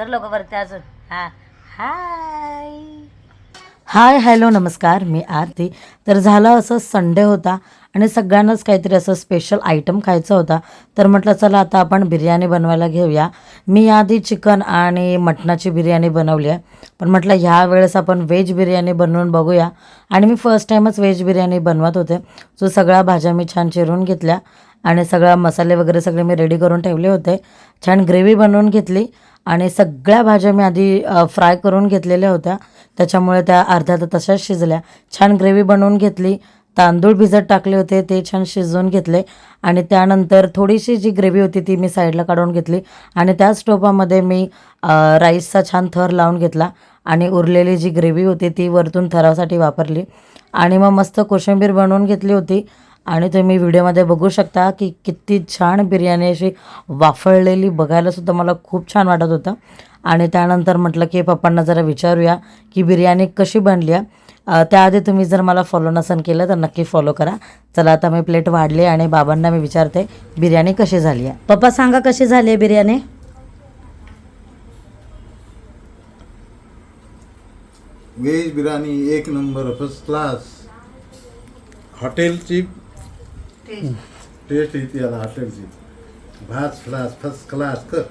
कर लोक वरती अजून. हां हाय हाय हॅलो नमस्कार, मी आरती. तर झालं असं, संडे होता आणि सगळ्यांनाच काहीतरी असं स्पेशल आयटम खायचा होता. तर म्हटलं चला आता आपण बिर्याणी बनवायला घेऊया. मी याआधी चिकन आणि मटणाची बिर्याणी बनवली आहे, पण म्हटलं ह्या वेळेस आपण व्हेज बिर्याणी बनवून बघूया. आणि मी फर्स्ट टाईमच व्हेज बिर्याणी बनवत होते. सो सगळ्या भाज्या मी छान चिरून घेतल्या आणि सगळा मसाले वगैरे सगळे मी रेडी करून ठेवले होते. छान ग्रेव्ही बनवून घेतली आणि सगळ्या भाज्या मी आधी फ्राय करून घेतलेल्या होत्या, त्याच्यामुळे त्या अर्ध्या तर तशाच शिजल्या. छान ग्रेव्ही बनवून घेतली. तांदूळ भिजत टाकले होते, ते छान शिजवून घेतले आणि त्यानंतर थोडीशी जी ग्रेव्ही होती ती मी साईडला काढून घेतली आणि त्याच टोपामध्ये मी राईसचा छान थर लावून घेतला आणि उरलेली जी ग्रेव्ही होती ती वरतून थरासाठी वापरली आणि मग मस्त कोशिंबीर बनवून घेतली होती. आणि तुम्ही व्हिडिओमध्ये बघू शकता की किती छान बिर्याणी अशी वाफळलेली बघायलासुद्धा मला खूप छान वाटत होतं. आणि त्यानंतर म्हटलं की पप्पांना जरा विचारूया की बिर्याणी कशी बनली आहे. त्याआधी तुम्ही जर मला फॉलो नसेल केलं तर नक्की फॉलो करा. चला आता मी प्लेट वाढली आणि बाबांना मी विचारते बिर्याणी कशी झाली आहे. पप्पा सांगा कशी झाली आहे बिर्याणी. व्हेज बिर्याणी एक नंबर, फर्स्ट क्लास. हॉटेलची टेस्ट येते याला, हॉटेलची. भात क्लास, फर्स्ट क्लास. कर